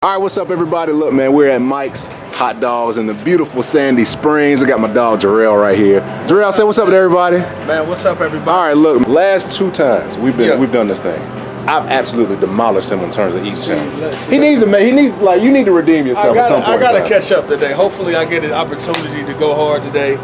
All right, what's up, everybody? Look, man, we're at Mike's Hot Dogs in the beautiful Sandy Springs. I got my dog Jerel right here. Jerel, say what's up to everybody. Man, what's up, everybody? All right, look, last 2 times we've done this thing. I've absolutely demolished him in terms of each challenge. He needs you need to redeem yourself at some point. I gotta catch up today. Hopefully, I get an opportunity to go hard today.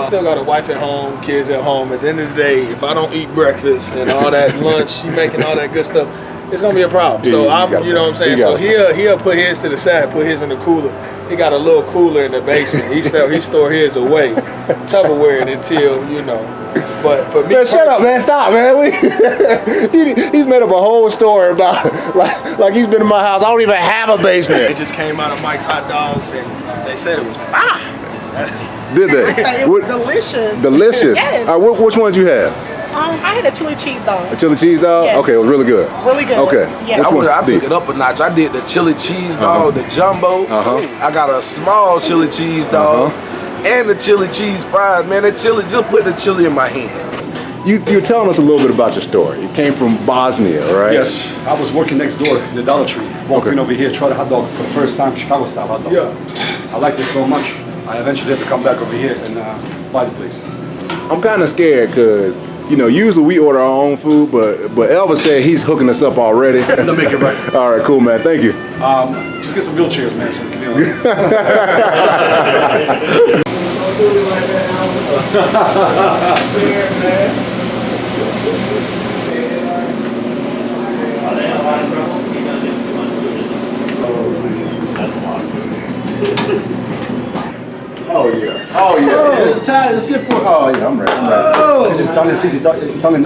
Still got a wife at home, kids at home. At the end of the day, if I don't eat breakfast and all that lunch, you making all that good stuff, it's gonna be a problem. So you know what I'm saying. So he'll put his to the side, put his in the cooler. He got a little cooler in the basement. He store his away, Tupperware until But for me, man, shut up, man. Stop, man. He's made up a whole story about like he's been in my house. I don't even have a basement. It just came out of Mike's Hot Dogs, and they said it was fire. Did they? It was delicious. Delicious. Yes. All right, which one did you have? I had a chili cheese dog. A chili cheese dog? Yes. Okay, it was really good. Really good. Okay. Yeah. I took it up a notch. I did the chili cheese dog, the jumbo. I got a small chili cheese dog and the chili cheese fries. Man, that chili, just put the chili in my hand. You're telling us a little bit about your story. You came from Bosnia, right? Yes, I was working next door in the Dollar Tree. Walked in over here, tried a hot dog for the first time, Chicago style hot dog. Yeah. I liked it so much, I eventually had to come back over here and buy the place. I'm kind of scared because, usually we order our own food, but Elvis said he's hooking us up already. To make it right. All right, cool, man. Thank you. Just get some wheelchairs, man, so we can Oh yeah. It's Italian. Let's get for. Oh yeah, I'm ready. This is Italian, Italian.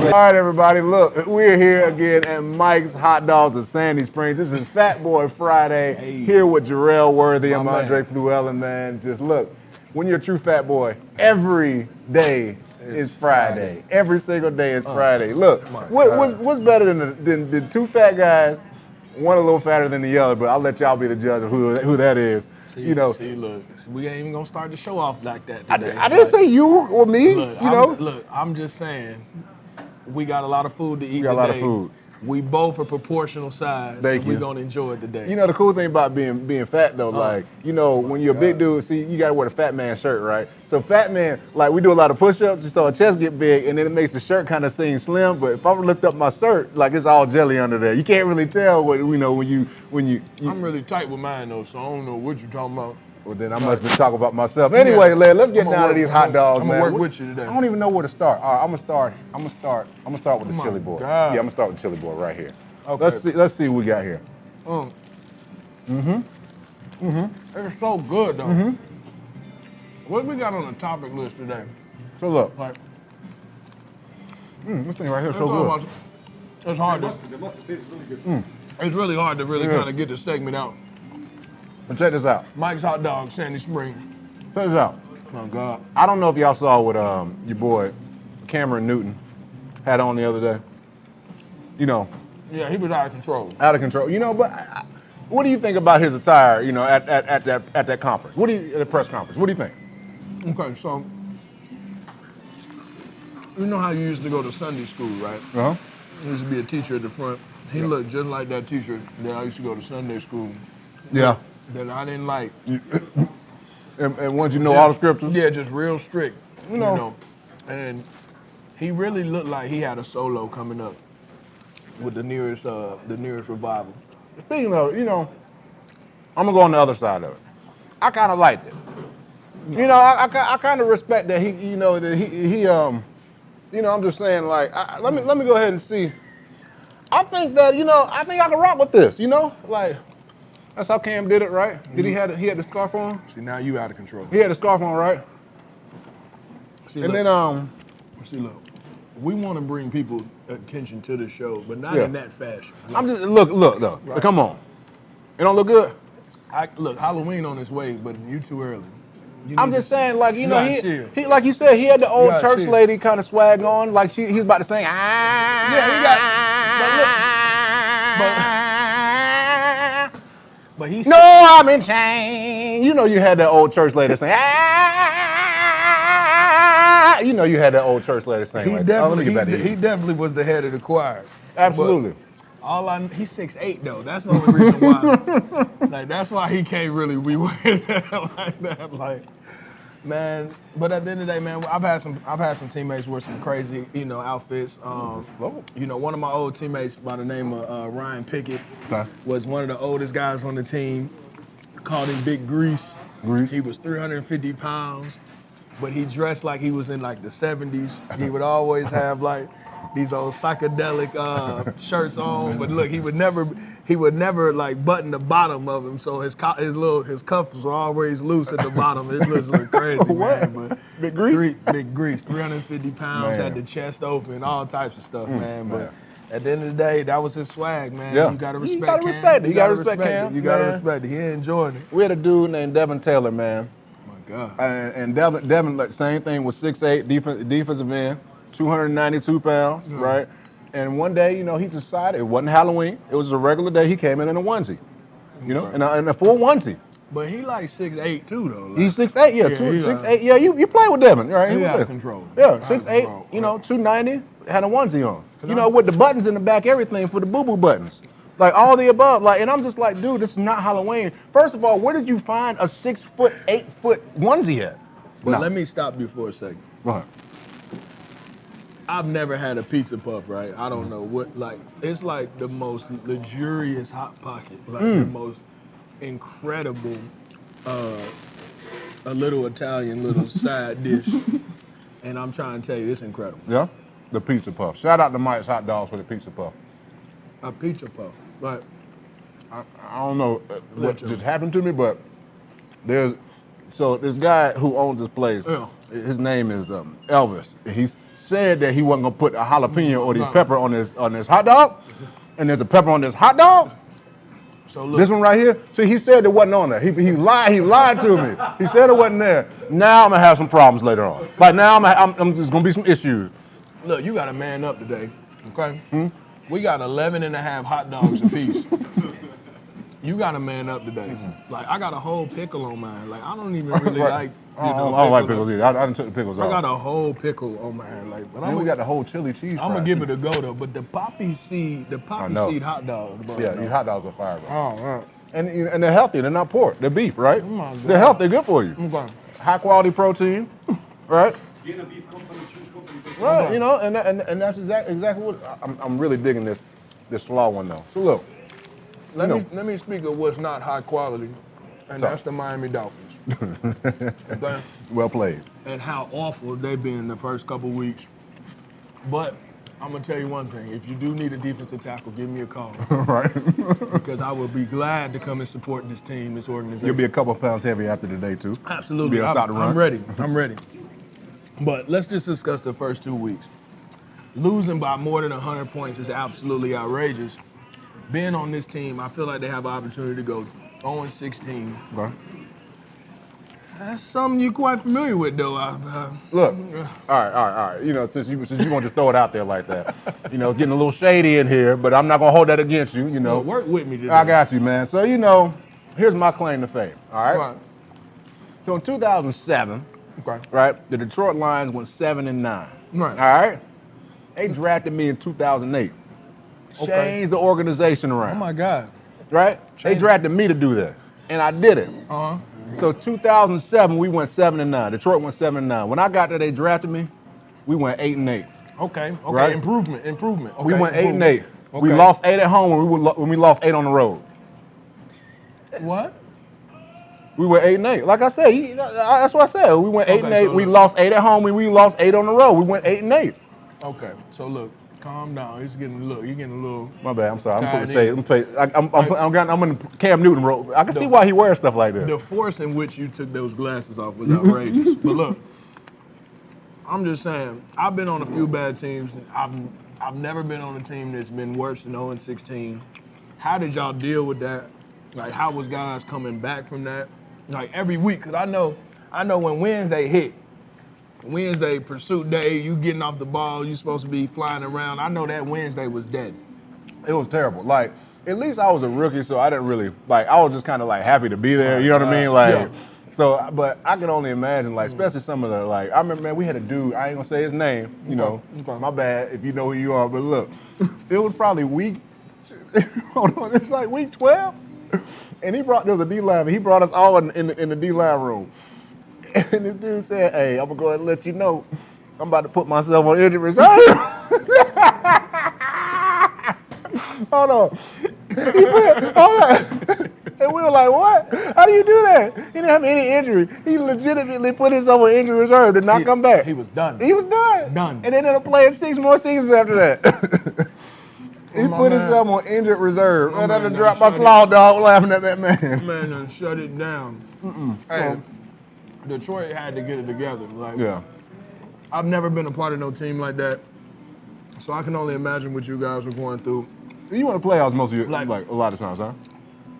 All right, everybody. Look, we're here again at Mike's Hot Dogs in Sandy Springs. This is Fat Boy Friday. Here with Jerel Worthy and Andre Fluellen, man. Just look, when you're a true fat boy, every day is Friday. Every single day is Friday. Look, what's better than 2 fat guys? One a little fatter than the other, but I'll let y'all be the judge of who that is. See, look, we ain't even gonna start the show off like that today. I didn't say you or me. Look, I'm just saying, we got a lot of food to eat today. A lot of food. We both are proportional size. Thank you. We're gonna enjoy it today. The cool thing about being fat though, when you're a big dude, see, you gotta wear the fat man shirt, right? So fat man, we do a lot of push-ups, so our chest get big, and then it makes the shirt kind of seem slim. But if I lift up my shirt, it's all jelly under there. You can't really tell when you. I'm really tight with mine though, so I don't know what you're talking about. Well, then I must be talking about myself. Anyway, let's get down to these hot dogs, man. I'm gonna work with you today. I don't even know where to start. All right, I'm gonna start with the chili boy. God. Yeah, I'm gonna start with the chili boy right here. Okay. Let's see what we got here. It's so good though. What we got on the topic list today? So look, Like, this thing right here is so good. It's hard. The mustard tastes really good. It's really hard to kind of get the segment out. But check this out. Mike's Hot Dogs, Sandy Springs. Check this out. Oh God. I don't know if y'all saw what your boy Cameron Newton had on the other day. Yeah, he was out of control. Out of control. But what do you think about his attire? At that conference. At the press conference? What do you think? Okay, so you know how you used to go to Sunday school, right? Uh huh. There used to be a teacher at the front. He looked just like that teacher that I used to go to Sunday school. Yeah. That I didn't like. And once you know all the scriptures? Yeah, just real strict. You know. And he really looked like he had a solo coming up with the nearest revival. Speaking of, I'm gonna go on the other side of it. I kind of liked it. I kind of respect that I'm just saying, let me go ahead and see. I think that, I think I can rock with this, that's how Cam did it, right? Did he had the scarf on? See, now you out of control. He had the scarf on, right? See, and look, then look, we want to bring people attention to the show, but not in that fashion. I'm just look though. Right. Come on. It don't look good? Look, Halloween on its way, but you too early. I'm just saying, he like you said, he had the old church lady kind of swag on, like he's about to sing. Yeah, he got. But he's. No, I'm in chains. You had that old church lady saying. you know, you had that old church lady saying, He like, definitely, let me get back to he you. definitely was the head of the choir. Absolutely. But he's 6'8" though. That's the only reason why. Like that's why he can't really be wearing that like that. Like, man. But at the end of the day, man, I've had some teammates wear some crazy, outfits. You know, one of my old teammates by the name of Ryan Pickett was one of the oldest guys on the team. Called him Big Grease. He was 350 pounds, but he dressed like he was in like the 70s. He would always have like these old psychedelic shirts on, but look, he would never like button the bottom of him, so his cuffs were always loose at the bottom. It looks like crazy, man. But Big Grease? Big Grease, 350 pounds, Man. had the chest open, all types of stuff, man. But at the end of the day, that was his swag, man. Yeah. You gotta respect You gotta Cam. respect it. You gotta respect Cam, You gotta man. respect it. He enjoyed it. We had a dude named Devin Taylor, man. Oh my God. And Devin, like, same thing, was 6'8", defensive end, 292 pounds, right? And one day, you know, he decided it wasn't Halloween. It was a regular day. He came in a onesie, you know, in a full onesie. But he like 6'8" too, though. Like, He's 6'8", yeah, he 6'8". Yeah, you play with Devin, right? He was out of there. control. Yeah, Out of 6'8", control. you know, 290, had a onesie on. You know, with the buttons in the back, everything for the boo-boo buttons. Like all the above. Like, and I'm just like, dude, this is not Halloween. First of all, where did you find a 6 foot, 8 foot onesie at? But let me stop you for a second. Go ahead. I've never had a pizza puff, right? I don't know what, like, it's like the most luxurious Hot Pocket, like the most incredible, a little Italian little side dish. And I'm trying to tell you, it's incredible. Yeah, the pizza puff. Shout out to Mike's Hot Dogs for the pizza puff. A pizza puff, right? I don't know what just happened to me, but so this guy who owns this place, his name is Elvis. He said that he wasn't gonna put a jalapeno or the pepper on his hot dog, and there's a pepper on this hot dog. So look, This one right here. See, he said it wasn't on there. He lied. He lied to me. He said it wasn't there. Now I'm gonna have some problems later on. Like now I'm there's gonna be some issues. look, you gotta man up today, okay? We got 11 and a half hot dogs apiece. You gotta man up today. Like, I got a whole pickle on mine. Like, I don't even really like, I don't like pickles either. I done took the pickles I off. got a whole pickle on mine. Like, but And we got the whole chili cheese. I'm gonna fries. give it a go though. But the poppy seed hot dog. Yeah, these hot dogs are fire, bro. Oh, right. And they're healthy. They're not pork. They're beef, right? Oh my God. They're healthy. They're good for you. Okay. High quality protein, right? Being a beef company, huge company. Right. You know, and that's exactly what I'm really digging this slaw one though. So look, Let me speak of what's not high quality, and that's the Miami Dolphins. Okay? well played. And how awful they've been the first couple weeks. But I'm gonna tell you one thing: if you do need a defensive tackle, give me a call Right. because I will be glad to come and support this team, this organization. You'll be a couple pounds heavy after today too. Absolutely. You'll be able to stop the run. I'm ready. I'm ready. But let's just discuss the first 2 weeks. Losing by more than 100 points is absolutely outrageous. Being on this team, I feel like they have an opportunity to go 0-16. Okay. That's something you're quite familiar with, though. Look, all right. You know, since you want to just throw it out there like that, you know, getting a little shady in here, but I'm not gonna hold that against you. You know, Work with me today. I got you, man. So you know, here's my claim to fame. All right. Right. So in 2007, Okay. right, the Detroit Lions went 7-9. Right. All right. They drafted me in 2008. Okay. Changed the organization around. Oh my God. Right? They drafted me to do that, and I did it. Uh-huh. So 2007, we went 7-9. Detroit went 7-9. When I got there, they drafted me. We went 8-8. Okay. Right. Improvement. Okay. We went 8-8. improvement. We Okay. lost 8 at home when we lost 8 on the road. What? We were 8-8. Like I said, that's what I said. We went 8-8. so We look. lost 8 at home and we lost 8 on the road. We went 8-8. Okay. So look, calm down. You're getting a little. My bad. I'm sorry. I'm Tied putting shade. I'm in the Cam Newton role. I can see why he wears stuff like that. The force in which you took those glasses off was outrageous. But look, I'm just saying, I've been on a few bad teams. I've never been on a team that's been worse than 0-16. How did y'all deal with that? Like, how was guys coming back from that? Like every week, because I know when Wednesday hit, Wednesday pursuit day, you getting off the ball, you supposed to be flying around. I know that Wednesday was dead. It was terrible. Like, at least I was a rookie, so I didn't really, like, I was just kind of like happy to be there. You know what I mean? Like, So, but I can only imagine, like, especially some of the, like, I remember, man, we had a dude, I ain't gonna say his name, you know, my bad if you know who you are, but look, it was probably week, hold on, it's like week 12, and there was a D-lineman, he brought us all in the D-line room, and this dude said, hey, I'm gonna go ahead and let you know, I'm about to put myself on injury reserve. Hold on. Hold on. And we were like, what? How do you do that? He didn't have any injury. He legitimately put himself on injury reserve, did not come back. He was done. He was done. Done. And then ended up playing 6 more seasons after that. He put himself on injured reserve. And I done dropped my slaw dog laughing at that man. Man done shut it down. Hey, Detroit had to get it together. Like, Yeah. I've never been a part of no team like that, so I can only imagine what you guys were going through. You want to playoffs most of your, Like- like a lot of times, huh?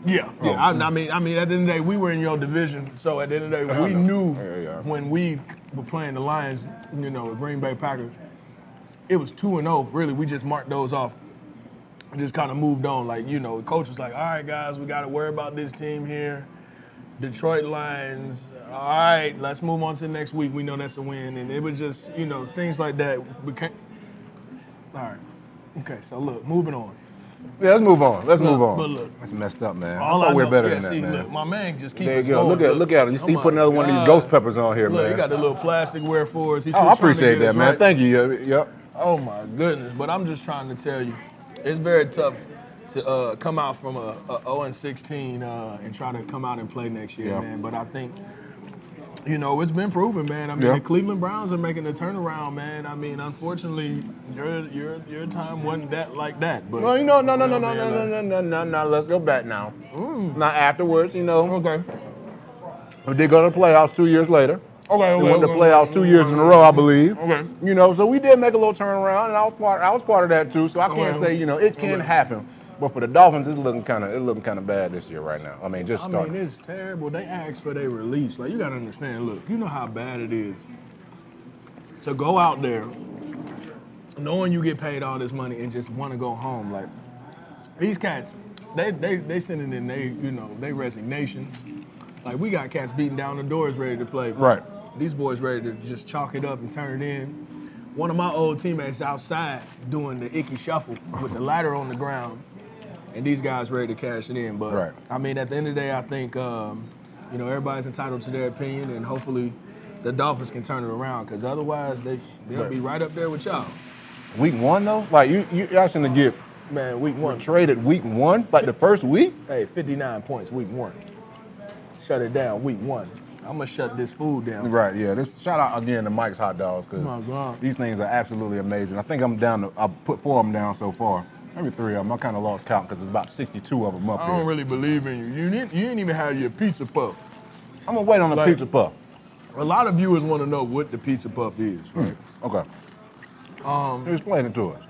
Yeah. I mean, at the end of the day, we were in your division, so at the end of the day, we knew when we were playing the Lions, you know, the Green Bay Packers, it was 2-0. Really, we just marked those off and just kind of moved on. Like, you know, the coach was like, all right, guys, we got to worry about this team here. Detroit Lions, all right, let's move on to the next week. We know that's a win. And it was just, you know, things like that. All right. Okay, so look, moving on. Yeah, let's move on. Let's move on. But look, That's messed up, man. all I thought I we're know- better yeah, than that, see, man. Look, my man just keep There us you go. going. Look at him. You see, he Oh put another my one of these God. ghost peppers on here, Look, man. he got the little plasticware for us. He Oh, I just trying to appreciate get that, us man. right. Thank you. Yep. Oh my goodness! But I'm just trying to tell you, it's very tough to come out from a 0-16 and try to come out and play next year, Yeah. man. But I think, you know, it's been proven, man. I mean, Yeah. the Cleveland Browns are making a turnaround, man. I mean, unfortunately, your time wasn't that like that. But Well, you know, no. Let's go back now. Not afterwards, you know. Okay. We did go to the playoffs 2 years later. Okay. We went to the playoffs 2 years in a row, I believe. Okay. You know, so we did make a little turnaround, and I was part of that too. So I can't Okay. say, you know, it can happen. But for the Dolphins, it's looking kind of bad this year right now. I mean, just I starting. mean, it's terrible. They asked for their release. Like, you got to understand, look, you know how bad it is to go out there knowing you get paid all this money and just want to go home. Like, these cats, they sending in they resignations. Like, we got cats beating down the doors ready to play. Right. These boys ready to just chalk it up and turn it in. One of my old teammates outside doing the icky shuffle with the ladder on the ground. And these guys ready to cash it in. But, Right. I mean, at the end of the day, I think, you know, everybody's entitled to their opinion, and hopefully the Dolphins can turn it around, because otherwise they'll be right up there with y'all. Week 1 though, like you asking to get Man, week one. traded week 1, like the first week. Hey, 59 points week 1. Shut it down week 1. I'm going to shut this food down. Right. Yeah. This shout out again to Mike's Hot Dogs, because Oh, my God. these things are absolutely amazing. I think I'm down to. I put 4 of them down so far. Maybe 3 of them. I kind of lost count because there's about 62 of them up I here. don't really believe in you. You didn't even have your pizza puff. I'm gonna wait on the Like- pizza puff. A lot of viewers want to know what the pizza puff is, right? Okay. Explain it to us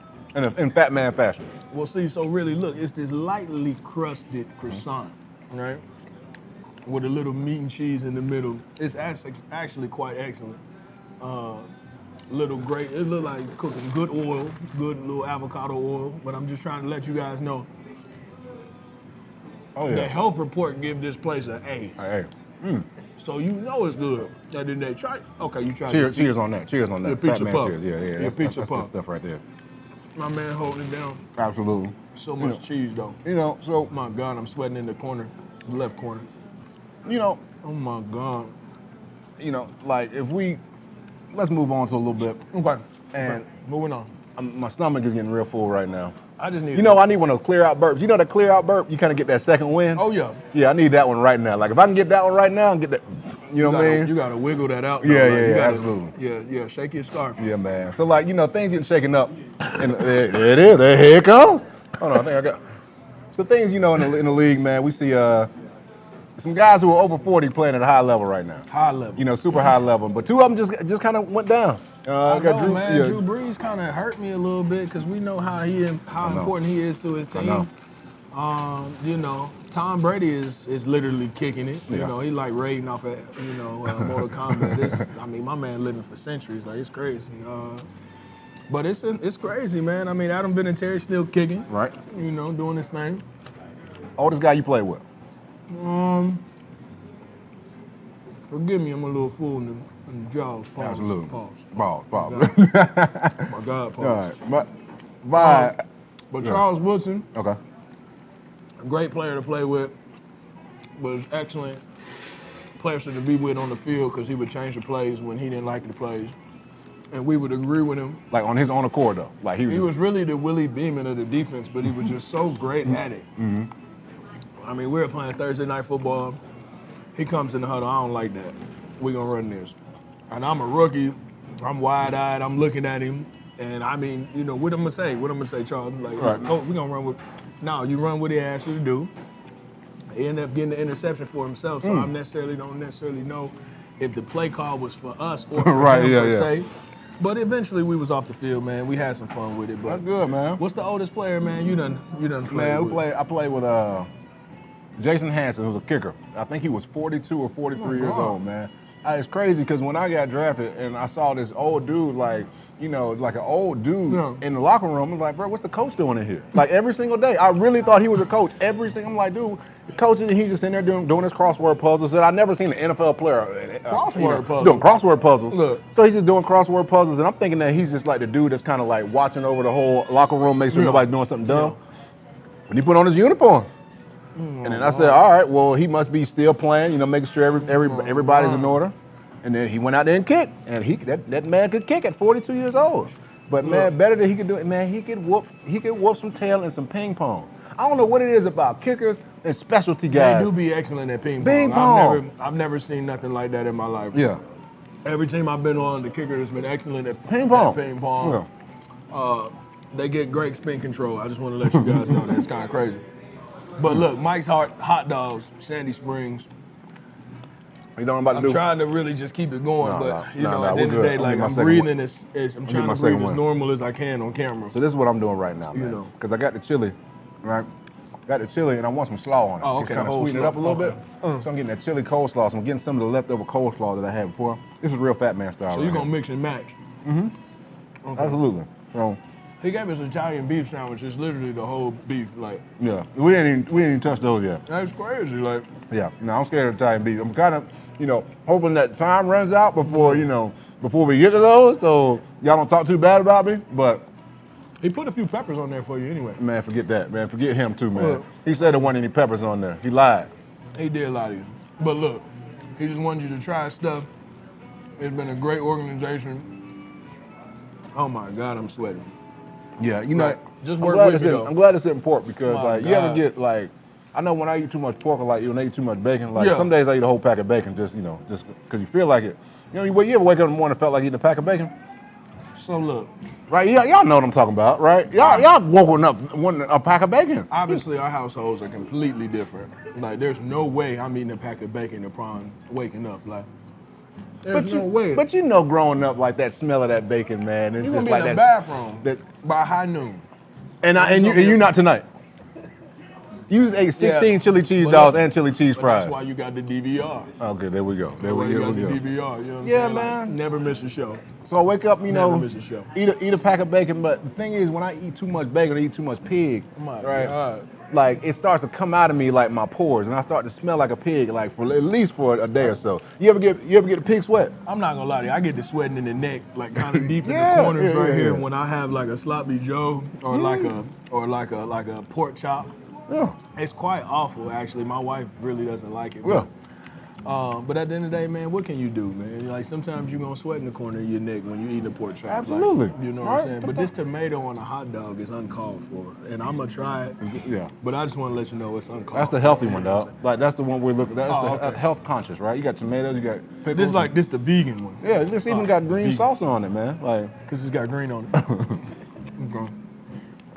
in Fat Man fashion. Well, see, so really, look, it's this lightly crusted croissant, right? With a little meat and cheese in the middle. It's actually quite excellent. Little great, it look like cooking good oil, good little avocado oil, but I'm just trying to let you guys know. Oh The yeah. health report give this place an A. Hey. So you know it's good. And then they try, okay, you try Cheers. Cheers on that. Cheers on that. Your pizza Fat Man puff. cheers. Yeah. Your That's pizza good puff. stuff right there. My man holding it down. Absolutely. So much cheese though. You know. So My God, I'm sweating in the corner, the left corner. you know. Oh my God. You know. Like if we, let's move on to a little bit. Okay. And Moving on. my stomach is getting real full right now. I just need. You know, I need one of those clear out burps. You know that clear out burp? You kind of get that second wind. Oh yeah. Yeah, I need that one right now. Like if I can get that one right now and get that, you know what I mean? You gotta wiggle that out. Yeah, though. yeah, you gotta, absolutely. Yeah. Shake your scarf. Yeah, man. So like, you know, things getting shaken up. And there it is. Here it comes. Hold on, I think I got. So things, you know, in the league, man, we see some guys who are over 40 playing at a high level right now. High level. You know, super high level. But 2 of them just kind of went down. I got know, man. yeah. Drew Brees kind of hurt me a little bit because we know how important he is to his team. know. You know, Tom Brady is literally kicking it. You Yeah. know, he like raiding off at Mortal Kombat. I mean, my man living for centuries. Like it's crazy. But it's crazy, man. I mean, Adam Vinatieri still kicking. Right. You know, doing his thing. Oldest guy you play with? Forgive me, I'm a little full in the jaws. Pause. Absolutely. Pause. Pause. My God, pause. All right. But But Charles Woodson, okay. a great player to play with, was excellent player to be with on the field because he would change the plays when he didn't like the plays. And we would agree with him. Like on his own accord though. Like he was really the Willie Beeman of the defense, but he was just so great at it. Mm-hmm. I mean, we were playing Thursday night football. He comes in the huddle. I don't like that. We're going to run this. And I'm a rookie. I'm wide-eyed. I'm looking at him. And, I mean, you know, what I'm going to say? What I'm going to say, Charles? Like, right. Coach, we're going to run with – no, you run what he asked you to do. He ended up getting the interception for himself, so I don't necessarily know if the play call was for us or for right, him, yeah, per yeah. se. But eventually we was off the field, man. We had some fun with it. But That's good, man. what's the oldest player, man? You done played Man, with? I played with Jason Hansen, who was a kicker. I think he was 42 or 43 years old, man. It's crazy because when I got drafted and I saw this old dude, like, you know, like an old dude in the locker room, I was like, bro, what's the coach doing in here? Like every single day. I really thought he was a coach. I'm like, dude, the coach, he's just in there doing his crossword puzzles. And I've never seen an NFL player doing crossword puzzles. Look. So he's just doing crossword puzzles. And I'm thinking that he's just like the dude that's kind of like watching over the whole locker room, make sure nobody's doing something dumb. When he put on his uniform. And then I said, all right, well, he must be still playing, you know, making sure everybody's in order. And then he went out there and kicked. And that man could kick at 42 years old. But man, better than he could do it, man, he could whoop some tail in some ping pong. I don't know what it is about kickers and specialty guys. They do be excellent at ping pong. Ping pong. I've never seen nothing like that in my life. Yeah. Every team I've been on, the kicker has been excellent at Ping pong. Ping pong. Yeah. They get great spin control. I just want to let you guys know that. It's kind of crazy. But look, Mike's Hot Dogs, Sandy Springs. You know what I'm about to do? I'm trying to really just keep it going, but at the end of the we're day, good. like I'm second breathing one. I'm trying to breathe as normal as I can on camera. So this is what I'm doing right now, man. You know. Because I got the chili, right? Got the chili and I want some slaw on it. Oh, okay, Just kind the of whole sweeten it slaw. up a little bit. So I'm getting that chili coleslaw. So I'm getting some of the leftover coleslaw that I had before. This is real fat man style. So you're going to mix and match? Mm-hmm. Okay. Absolutely. So he gave us Italian beef sandwich. It's literally the whole beef, like. Yeah, we didn't even touch those yet. That's crazy, like. Yeah, no, I'm scared of Italian beef. I'm kind of, hoping that time runs out before we get to those, so y'all don't talk too bad about me. But he put a few peppers on there for you anyway. Man, forget that, man. Forget him too, man. Look. He said there wasn't any peppers on there. He lied. He did lie to you. But look, he just wanted you to try stuff. It's been a great organization. Oh my God, I'm sweating. Yeah, just work with me though. I'm glad it's in pork because My you ever God. get I know when I eat too much pork or when I eat too much bacon, some days I eat a whole pack of bacon just because you feel like it. You ever wake up in the morning and felt like eating a pack of bacon? So look. Right, y'all know what I'm talking about, right? Y'all woken up wanting a pack of bacon. Obviously, our households are completely different. Like, there's no way I'm eating a pack of bacon upon waking up. Like, there's no way. But growing up, like that smell of that bacon, man, it's You're just gonna be like in the that. bathroom by high noon. And you're not tonight. You ate 16 chili cheese dogs and chili cheese fries. That's why you got the DVR. Okay, there we go. There That's we why you go. got the DVR. You know what I'm Yeah, saying? man. Like, never miss a show. So I wake up, Never miss a show. eat a pack of bacon. But the thing is, when I eat too much bacon, I eat too much pig, My right? God. Like it starts to come out of me like my pores, and I start to smell like a pig, like for at least for a day or so. You ever get a pig sweat? I'm not gonna lie to you. I get the sweating in the neck, like kind of deep in Yeah, the corners yeah, right yeah, here yeah. when I have like a sloppy Joe or like a pork chop. Yeah. It's quite awful, actually. My wife really doesn't like it. Yeah. But at the end of the day, man, what can you do, man? Like sometimes you're gonna sweat in the corner of your neck when you eat a pork chop. Like, Absolutely. you know what I'm saying? But this tomato on a hot dog is uncalled for, and I'm gonna try it. Yeah. But I just want to let you know it's uncalled. That's the healthy one, dog. Like that's the one we're looking. That's the okay. health conscious, right? You got tomatoes, you got pickles. This the vegan one. Yeah, it's even got green vegan. salsa on it, man. Like, Cause it's got green on it. Okay.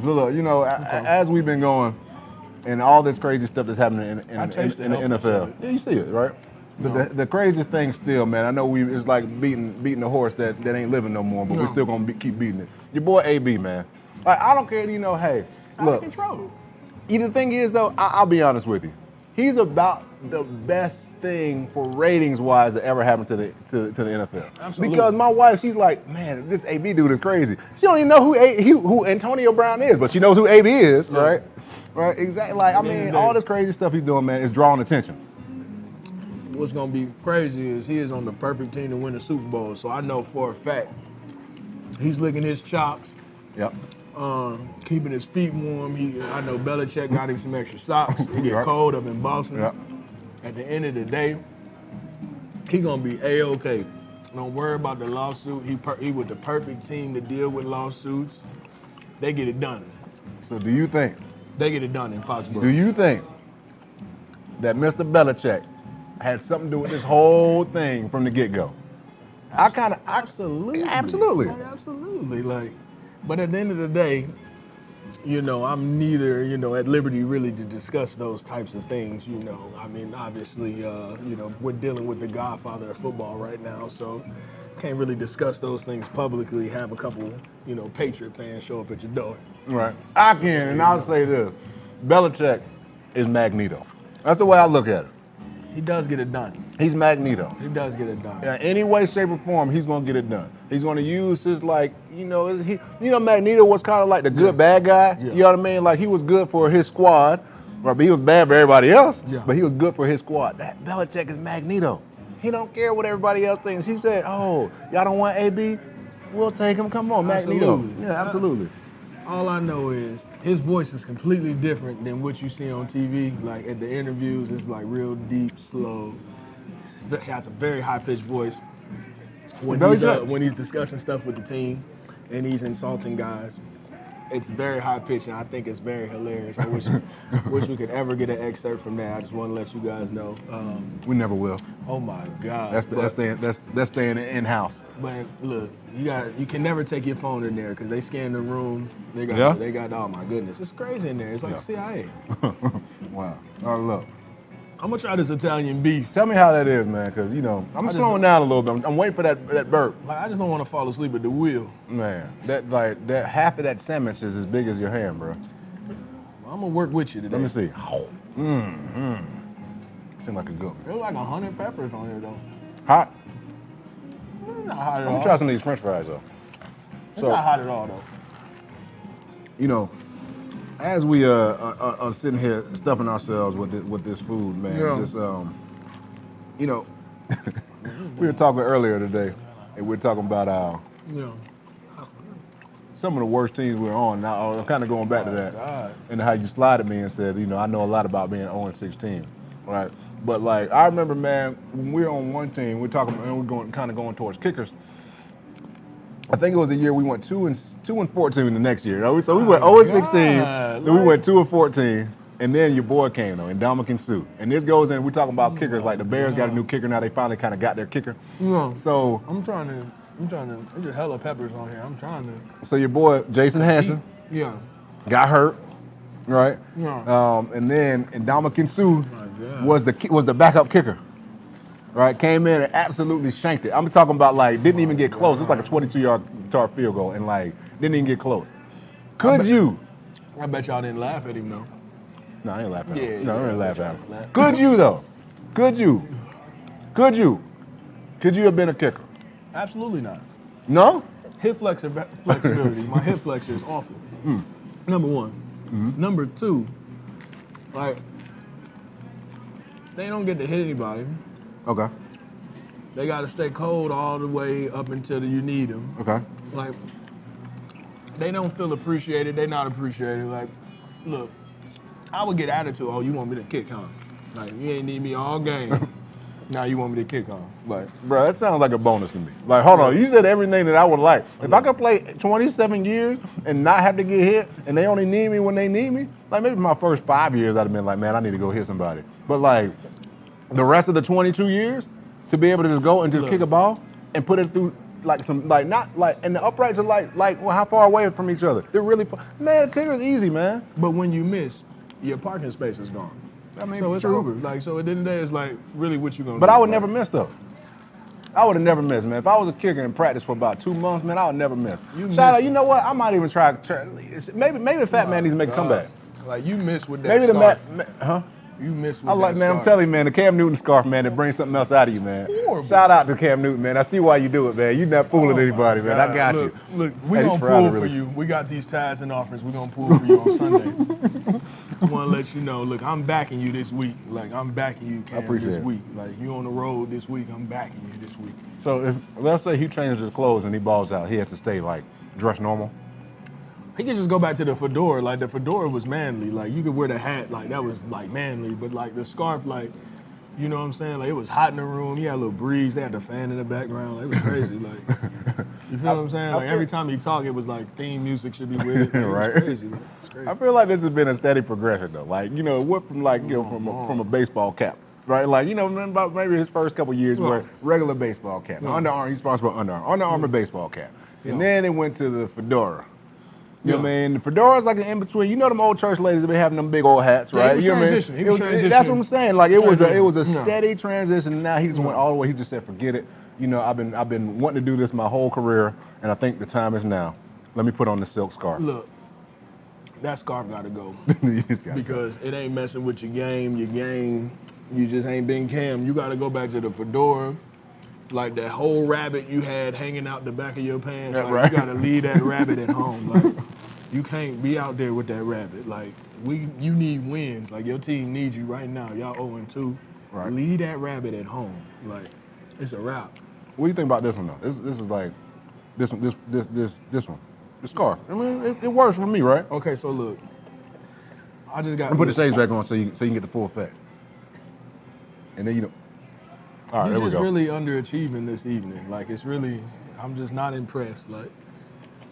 so look, as we've been going, and all this crazy stuff that's happening in the NFL. Yeah, you see it, right? But the craziest thing still, man, I know it's like beating the horse that ain't living no more, but we're still gonna keep beating it. Your boy AB, man. Like, I don't care, hey, look. Control. The thing is, though, I'll be honest with you. He's about the best thing for ratings-wise that ever happened to the NFL. Absolutely. Because my wife, she's like, man, this AB dude is crazy. She don't even know who Antonio Brown is, but she knows who AB is, right? Right, exactly. Like, I mean, all this crazy stuff he's doing, man, is drawing attention. what's gonna be crazy is he is on the perfect team to win the Super Bowl. So I know for a fact he's licking his chops, Yep. keeping his feet warm. I know Belichick got him some extra socks. It get Right. cold up in Boston. Yep. At the end of the day, he gonna be A-OK. Don't worry about the lawsuit. He with the perfect team to deal with lawsuits. They get it done. So do you think They get it done in Foxborough. Do you think that Mr. Belichick had something to do with this whole thing from the get-go? Absolutely. Absolutely. Like, absolutely. Like, but at the end of the day, you know, I'm neither, you know, at liberty really to discuss those types of things, you know. I mean, obviously, you know, we're dealing with the godfather of football right now, so can't really discuss those things publicly, have a couple, you know, Patriot fans show up at your door. Right. I can, and I'll say this. Belichick is Magneto. That's the way I look at it. He does get it done. He's Magneto. He does get it done. In any way, shape, or form, he's gonna get it done. He's gonna use his Magneto was kind of like the good bad guy. Yeah. You know what I mean? Like he was good for his squad, right? But he was bad for everybody else. Yeah. But he was good for his squad. That Belichick is Magneto. He don't care what everybody else thinks. He said, "Oh, y'all don't want AB? We'll take him. Come on, Magneto." Absolutely. Yeah, absolutely. All I know is his voice is completely different than what you see on TV. Like at the interviews, it's like real deep, slow. He has a very high-pitched voice when he's discussing stuff with the team and he's insulting guys. It's very high-pitched, and I think it's very hilarious. I wish we could ever get an excerpt from that. I just want to let you guys know. We never will. Oh my God! That's staying in-house. But look, you can never take your phone in there because they scan the room. They got oh my goodness, it's crazy in there. It's like CIA. Wow. Oh, look. I'm gonna try this Italian beef. Tell me how that is, man, because, you know, I'm slowing down a little bit. I'm waiting for that burp. Like I just don't want to fall asleep at the wheel. Man, that half of that sandwich is as big as your hand, bro. I'm gonna work with you today. Let me see. Seems like a good one. There's like 100 peppers on here though. Hot? Not hot at I'm all. gonna try some of these French fries, though. It's not hot at all though. You know, as we are sitting here stuffing ourselves with this food, man, you know, we were talking earlier today, and we were talking about some of the worst teams we were on. Now, I'm kind of going back to that, and how you slided me and said, you know, I know a lot about being 0-16, right? But like, I remember, man, when we were on one team, we're going towards kickers. I think it was a year we went 2-14 the next year. So we went 0-16, then we went 2-14, and then your boy came though, and Dominican Suit. And this goes in. We're talking about kickers. Like the Bears got a new kicker now. They finally kind of got their kicker. Yeah. So I'm trying to. There's hella peppers on here. I'm trying to. So your boy Jason Hansen got hurt, right? Yeah. And Dominican Suit was the backup kicker. Right, came in and absolutely shanked it. I'm talking about like didn't even get close. It was like a 22-yard field goal and like didn't even get close. Could you? I bet y'all didn't laugh at him though. No, I ain't laughing. Yeah, No, I ain't laughing at yeah. him. Could you though? Could you have been a kicker? Absolutely not. No? Hip flexibility. My hip flexor is awful. Number one. Number two, like they don't get to hit anybody. Okay. They got to stay cold all the way up until you need them. Okay. Like, they don't feel appreciated. They're not appreciated. Like, look, I would get attitude. Oh, you want me to kick, huh? Like, you ain't need me all game. Now you want me to kick, huh? Like, bro, that sounds like a bonus to me. Like, hold on, you said everything that I would like. If I could play 27 years and not have to get hit, and they only need me when they need me, like maybe my first 5 years I'd have been like, man, I need to go hit somebody. But like, the rest of the 22 years, to be able to just go and just kick a ball and put it through like some, like not like, and the uprights are like well, how far away from each other? They're really, man, kicker's easy, man. but when you miss, your parking space is gone. I mean, So it's true. over. Like, so at the end of the day, it's like, really what you gonna do? But I would Like, never miss though. I would have never missed, man. If I was a kicker in practice for about 2 months, man, I would never miss. Shout out, you know what? I might even try maybe the fat man needs to make a comeback. Like, you miss with that Maybe scarf. You miss with I like, that man, I'm scarf. telling you, man, the Cam Newton scarf, man, it brings something else out of you, man. Horrible. Shout out to Cam Newton, man. I see why you do it, man. You're not fooling anybody, man. I got look, you. Look, we're Hey, going these to fries pull are for really- you. We got these ties and offers. We're going to pull for you on Sunday. Want to let you know, look, I'm backing you this week. Like, I'm backing you, Cam, appreciate this it. week. Like, you on the road this week, I'm backing you this week. So if let's say he changes his clothes and he balls out, he has to stay like dressed normal. He could just go back to the fedora. Like, the fedora was manly. Like, you could wear the hat, like, that was, like, manly. But, like, the scarf, like, you know what I'm saying? Like, it was hot in the room. He had a little breeze. They had the fan in the background. Like, it was crazy. Like, you feel what I'm saying? Like, every time he talked, it was like theme music should be with it. Like, Right. It was crazy. Like, it was crazy. I feel like this has been a steady progression though. Like, you know, it went from like, you know, from a baseball cap. Right? Like, you know, about maybe his first couple years were regular baseball cap. Now, Under Armour, he's sponsored by Under Armour. Under Armour baseball cap. And then it went to the fedora. You know what I mean? The fedora's like an in-between. You know them old church ladies that be having them big old hats, Yeah, right? he was You know what I mean? transitioning. He was transitioning. That's what I'm saying. Like, it was a Yeah. steady transition. Now he just went all the way. He just said, forget it. You know, I've been wanting to do this my whole career, and I think the time is now. Let me put on the silk scarf. Look, that scarf got to go. It's gotta go. Because it ain't messing with your game. You just ain't been Cam. You got to go back to the fedora. Like that whole rabbit you had hanging out the back of your pants. Yeah, Like, right. You got to leave that rabbit at home. Like, you can't be out there with that rabbit. Like, you need wins. Like, your team needs you right now. Y'all 0-2. Right. Leave that rabbit at home. Like, it's a wrap. What do you think about this one though? This is like this one, this one, the scarf. I mean, it works for me, right? Okay, so look. I just got. I'm put the shades back on so you can get the full effect. And then all right, You're there we just go. really underachieving this evening. Like, it's really, I'm just not impressed. Like,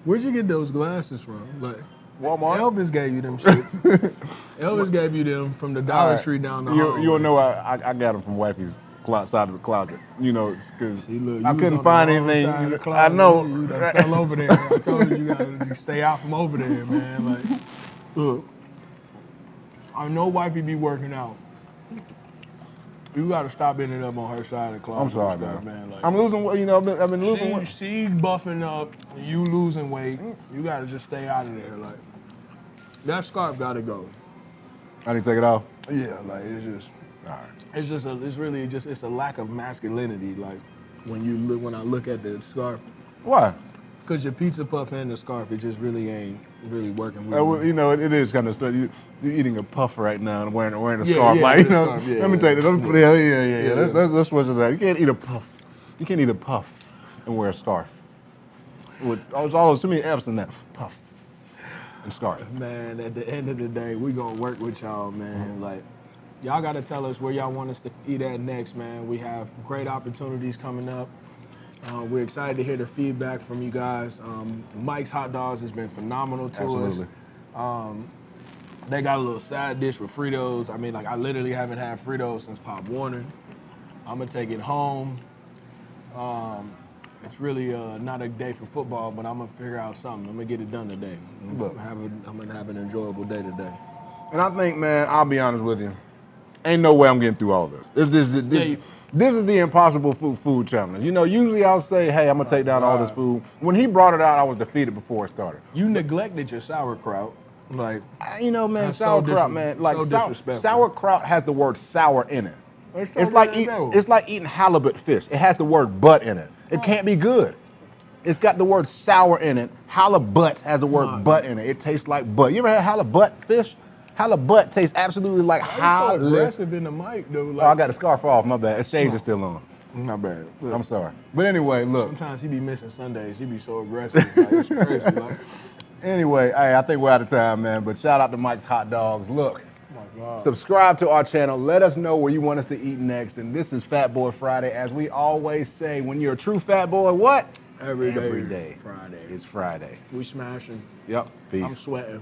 where'd you get those glasses from? Like, Walmart. Elvis gave you them shits. Elvis gave you them from the Dollar Tree down the hall. You don't know I got them from wifey's side of the closet. You know, because See, look, you I was couldn't on find the wrong anything. side of the I closet. know. You done fell over there. I told you gotta stay out from over there, man. Like, look, I know wifey be working out. You gotta stop ending up on her side of the closet. I'm sorry, and stuff, man. Like, I'm losing weight. You know, I've been losing weight. She buffing up, you losing weight. You gotta just stay out of there. Like, that scarf gotta go. I need to take it off. Yeah, like it's just, All right. it's really just a lack of masculinity. Like when I look at the scarf, Why? cause your pizza puff and the scarf, it just really ain't really working with me. You know, it is kind of stuff. You're eating a puff right now and wearing a Yeah, scarf. yeah, like, you the know, scarf, yeah, let me yeah. tell you this. Yeah. Yeah. Let's switch it out. You can't eat a puff. You can't eat a puff and wear a scarf. There's always too many F's in that. Puff and scarf. Man, at the end of the day, we gonna work with y'all, man. Like, y'all gotta tell us where y'all want us to eat at next, man. We have great opportunities coming up. We're excited to hear the feedback from you guys. Mike's Hot Dogs has been phenomenal to Absolutely. us. They got a little side dish with Fritos. I mean, like, I literally haven't had Fritos since Pop Warner. I'm gonna take it home. It's really not a day for football, but I'm gonna figure out something. I'm gonna get it done today. I'm gonna have an enjoyable day today. And I think, man, I'll be honest with you. Ain't no way I'm getting through all this. This is the impossible food challenge. You know, usually I'll say, hey, I'm gonna take down all this food. When he brought it out, I was defeated before it started. You neglected your sauerkraut. Like, You know, man, That's so sauerkraut, man. Like so disrespectful. sauerkraut has the word sour in it. It's so damn It's like eating halibut fish. It has the word "but" in it. It can't be good. It's got the word sour in it. Halibut has the word "but" in it. It tastes like butt. You ever had halibut fish? Halibut tastes absolutely like so halibut. aggressive in the mic, dude. Oh, I Like, got the scarf off. My bad. The shades are still on. not bad. I'm sorry. But anyway, look. Sometimes he be missing Sundays. He be so aggressive. Like, it's crazy. Like, Anyway, hey, I think we're out of time, man. But shout out to Mike's Hot Dogs. Look. oh my God. Subscribe to our channel. Let us know where you want us to eat next. And this is Fat Boy Friday. As we always say, when you're a true fat boy, what? Every day. Every day. Friday. It's Friday. We smashing. Yep. Peace. I'm sweating.